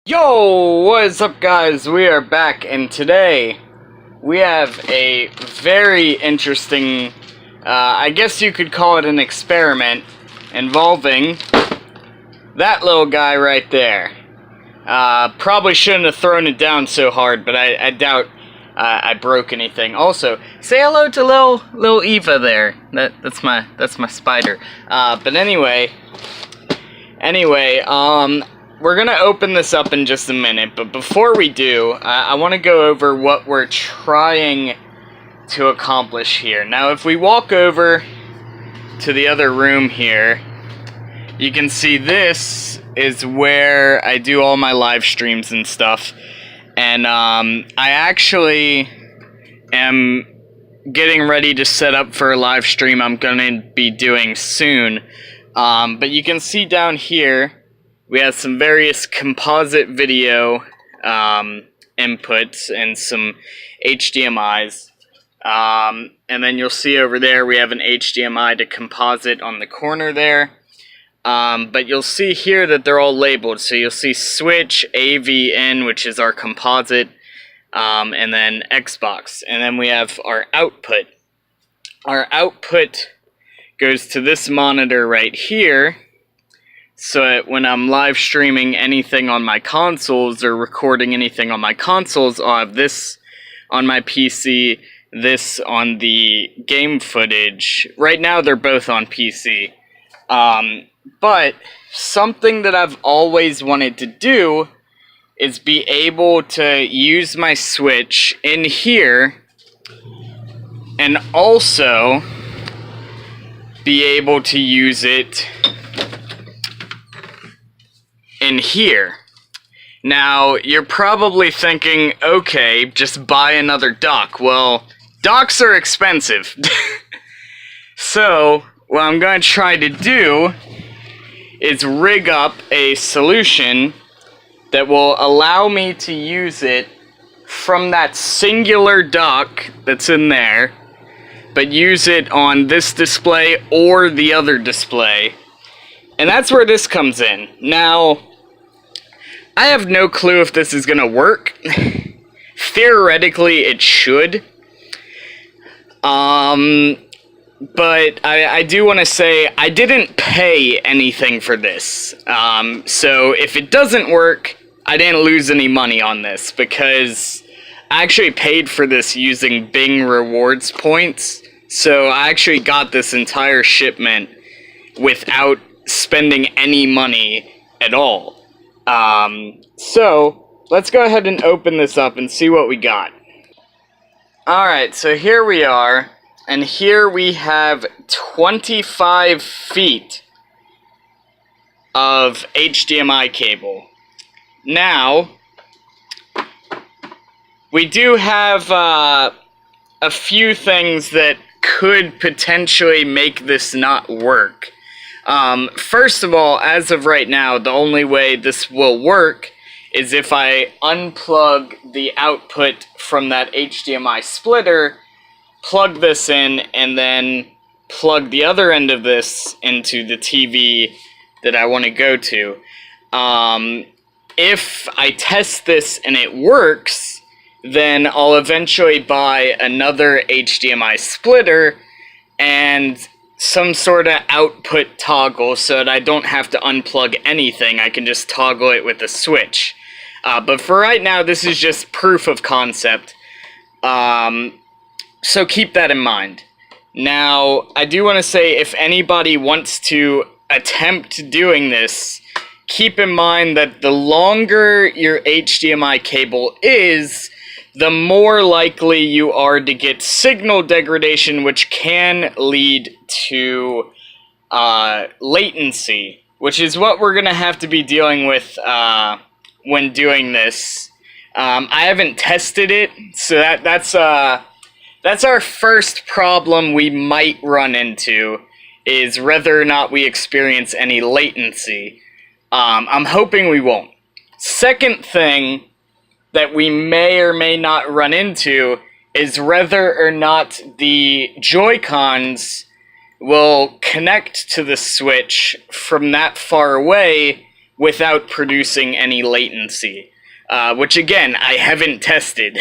Yo, what is up guys? We are back and today we have a very interesting, I guess you could call it an experiment involving that little guy right there. Probably shouldn't have thrown it down so hard, but I doubt I broke anything. Also, say hello to little Eva there. That's my spider. But anyway, we're gonna open this up in just a minute, but before we do, I want to go over what we're trying to accomplish here. Now, if we walk over to the other room here, you can see this is where I do all my live streams and stuff, and I actually am getting ready to set up for a live stream I'm gonna be doing soon, but you can see down here we have some various composite video inputs and some HDMIs. And then you'll see over there we have an HDMI to composite on the corner there. But you'll see here that they're all labeled. So you'll see Switch, AVN, which is our composite, and then Xbox. And then we have our output. Our output goes to this monitor right here. So that when I'm live streaming anything on my consoles or recording anything on my consoles, I'll have this on my PC, this on the game footage. Right now they're both on PC. But something that I've always wanted to do is be able to use my Switch in here and also be able to use it in here. Now, you're probably thinking, okay, just buy another dock. Well, docks are expensive. So, what I'm going to try to do is rig up a solution that will allow me to use it from that singular dock that's in there, but use it on this display or the other display. And that's where this comes in. Now, I have no clue if this is gonna work. Theoretically, it should. But I do want to say I didn't pay anything for this. So if it doesn't work, I didn't lose any money on this because I actually paid for this using Bing rewards points. So I actually got this entire shipment without spending any money at all. So let's go ahead and open this up and see what we got. Alright, so here we are, and here we have 25 feet of HDMI cable. Now, we do have a few things that could potentially make this not work. First of all, as of right now, the only way this will work is if I unplug the output from that HDMI splitter, plug this in, and then plug the other end of this into the TV that I want to go to. If I test this and it works, then I'll eventually buy another HDMI splitter and some sort of output toggle so that I don't have to unplug anything. I can just toggle it with a switch. But for right now, this is just proof of concept. So keep that in mind. Now, I do want to say if anybody wants to attempt doing this, keep in mind that the longer your HDMI cable is, the more likely you are to get signal degradation, which can lead to latency, which is what we're going to have to be dealing with when doing this. I haven't tested it, so that's our first problem we might run into, is whether or not we experience any latency. I'm hoping we won't. Second thing that we may or may not run into is whether or not the Joy-Cons will connect to the Switch from that far away without producing any latency, which again, I haven't tested.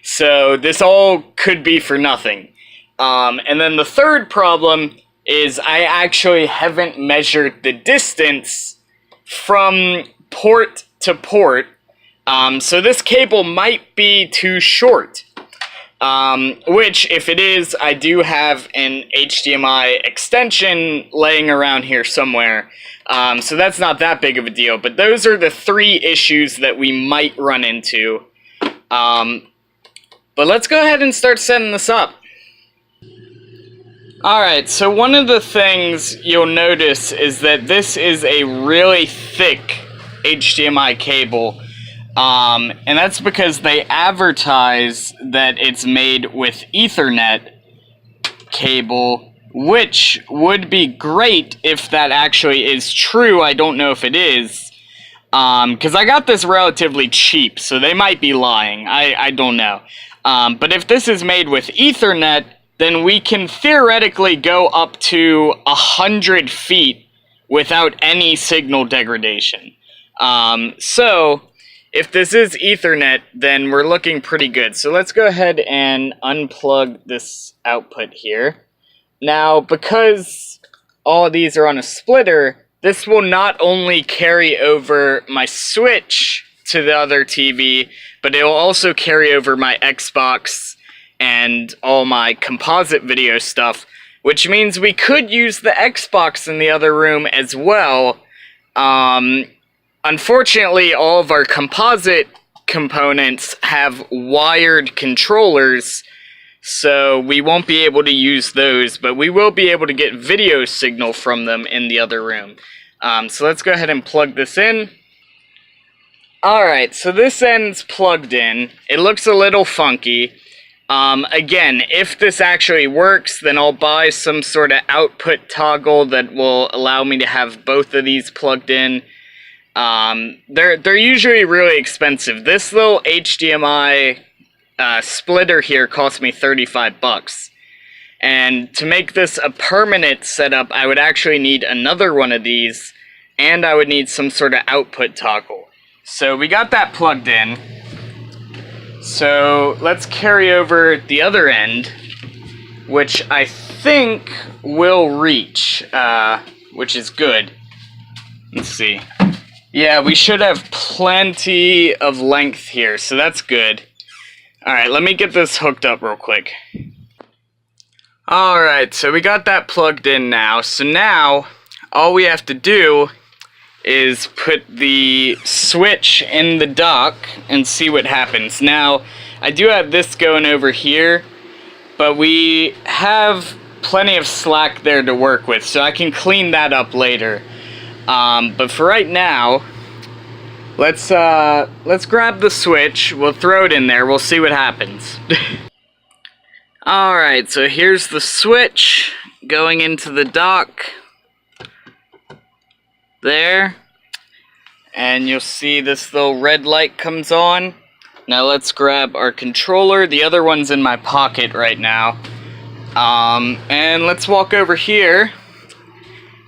So this all could be for nothing. And then the third problem is I actually haven't measured the distance from port to port. So this cable might be too short. Which, if it is, I do have an HDMI extension laying around here somewhere. So that's not that big of a deal. But those are the three issues that we might run into. But let's go ahead and start setting this up. Alright, so one of the things you'll notice is that this is a really thick HDMI cable. And that's because they advertise that it's made with Ethernet cable, which would be great if that actually is true. I don't know if it is. Because I got this relatively cheap, so they might be lying. I don't know. But if this is made with Ethernet, then we can theoretically go up to 100 feet without any signal degradation. So if this is Ethernet, then we're looking pretty good. So let's go ahead and unplug this output here. Now, because all of these are on a splitter, this will not only carry over my Switch to the other TV, but it will also carry over my Xbox and all my composite video stuff, which means we could use the Xbox in the other room as well. Unfortunately, all of our composite components have wired controllers, so we won't be able to use those, but we will be able to get video signal from them in the other room. So let's go ahead and plug this in. Alright, so this end's plugged in. It looks a little funky. Again, if this actually works, then I'll buy some sort of output toggle that will allow me to have both of these plugged in. They're usually really expensive. This little HDMI splitter here cost me $35. And to make this a permanent setup, I would actually need another one of these, and I would need some sort of output toggle. So we got that plugged in. So let's carry over the other end, which I think will reach, which is good. Let's see. Yeah, we should have plenty of length here, so that's good. Alright, let me get this hooked up real quick. Alright, so we got that plugged in now. So now, all we have to do is put the switch in the dock and see what happens. Now, I do have this going over here, but we have plenty of slack there to work with, so I can clean that up later. But for right now, let's grab the switch, we'll throw it in there, we'll see what happens. Alright, so here's the switch going into the dock. There. And you'll see this little red light comes on. Now let's grab our controller. The other one's in my pocket right now. And let's walk over here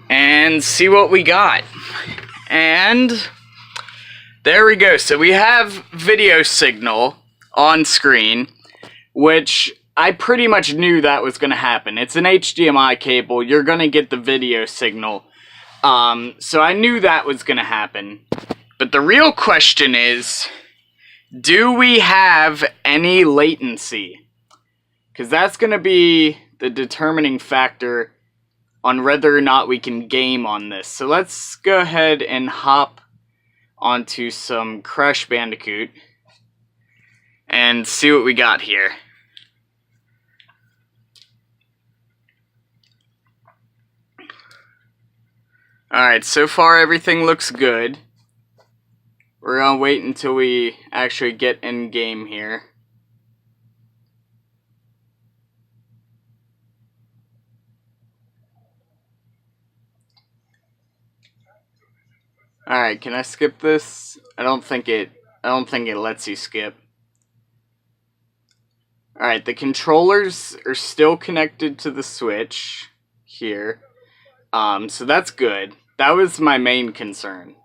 and see what we got. And there we go. So we have video signal on screen, which I pretty much knew that was going to happen. It's an HDMI cable. You're going to get the video signal. So I knew that was going to happen. But the real question is, do we have any latency? Because that's going to be the determining factor on whether or not we can game on this. So let's go ahead and hop onto some Crash Bandicoot and see what we got here. Alright, so far everything looks good. We're gonna wait until we actually get in game here. Alright, can I skip this? I don't think it lets you skip. Alright, the controllers are still connected to the Switch here. So that's good. That was my main concern.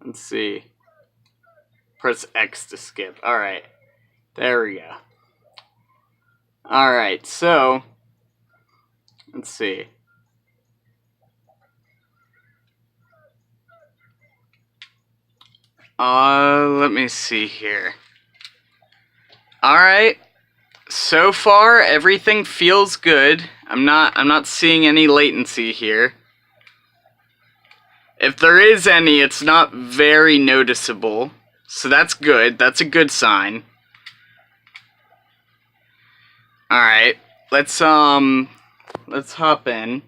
Let's see. Press X to skip. Alright. There we go. Alright, so let's see. Let me see here. Alright. So far everything feels good. I'm not seeing any latency here. If there is any, it's not very noticeable. So that's good. That's a good sign. Alright. Let's hop in.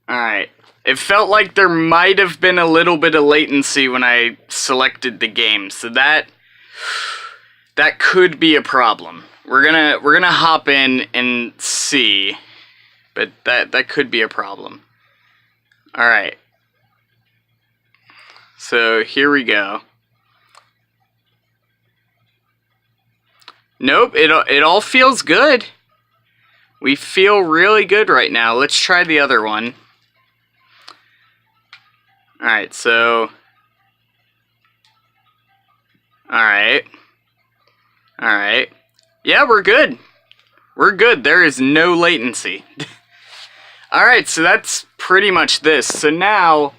Alright. It felt like there might have been a little bit of latency when I selected the game, so that could be a problem. We're gonna hop in and see, but that could be a problem. All right. So here we go. Nope, it all feels good. We feel really good right now. Let's try the other one. Alright, so... Alright. Yeah, we're good. We're good. There is no latency. Alright, so that's pretty much this. So now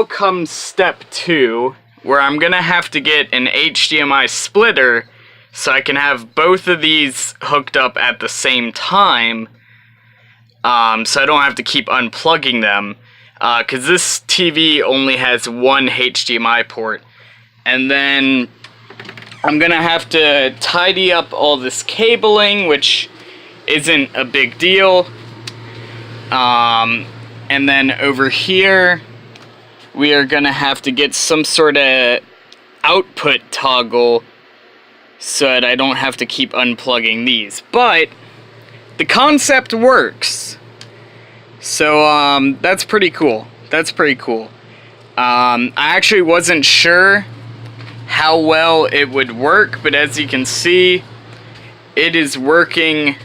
comes step 2, where I'm gonna have to get an HDMI splitter so I can have both of these hooked up at the same time, so I don't have to keep unplugging them. Because this TV only has one HDMI port. And then I'm going to have to tidy up all this cabling, which isn't a big deal. And then over here, we are going to have to get some sort of output toggle so that I don't have to keep unplugging these. But the concept works. So, that's pretty cool. That's pretty cool. I actually wasn't sure how well it would work, but as you can see, it is working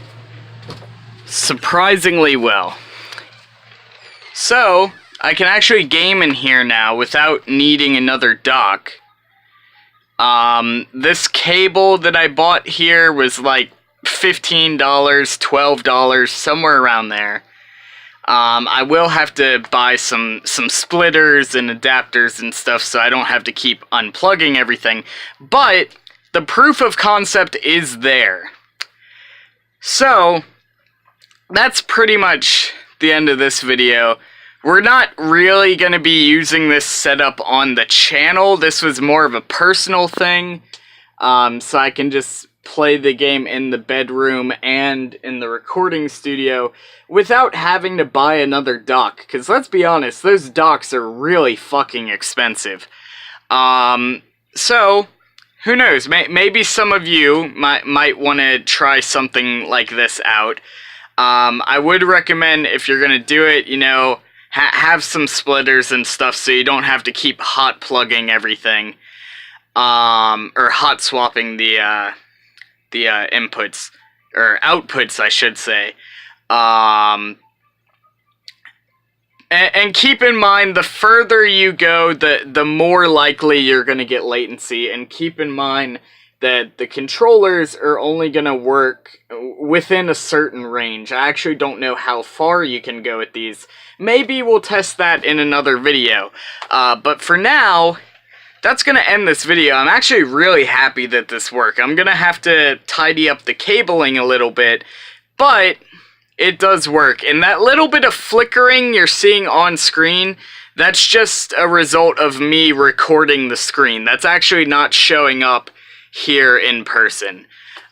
surprisingly well. So, I can actually game in here now without needing another dock. This cable that I bought here was like $15, $12, somewhere around there. I will have to buy some splitters and adapters and stuff so I don't have to keep unplugging everything. But the proof of concept is there. So, that's pretty much the end of this video. We're not really going to be using this setup on the channel. This was more of a personal thing. So I can just play the game in the bedroom and in the recording studio without having to buy another dock. Because let's be honest, those docks are really fucking expensive. So, who knows? Maybe some of you might want to try something like this out. I would recommend, if you're going to do it, you know, have some splitters and stuff so you don't have to keep hot plugging everything. Or hot swapping the inputs, or outputs, I should say. And keep in mind, the further you go, the more likely you're going to get latency. And keep in mind that the controllers are only going to work within a certain range. I actually don't know how far you can go with these. Maybe we'll test that in another video. But for now, that's going to end this video. I'm actually really happy that this worked. I'm going to have to tidy up the cabling a little bit, but it does work. And that little bit of flickering you're seeing on screen, that's just a result of me recording the screen. That's actually not showing up here in person.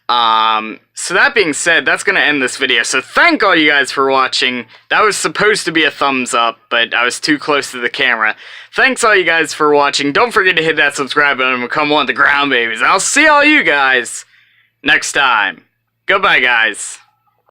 So that being said, that's going to end this video. So thank all you guys for watching. That was supposed to be a thumbs up, but I was too close to the camera. Thanks all you guys for watching. Don't forget to hit that subscribe button and become one of the ground babies. I'll see all you guys next time. Goodbye, guys.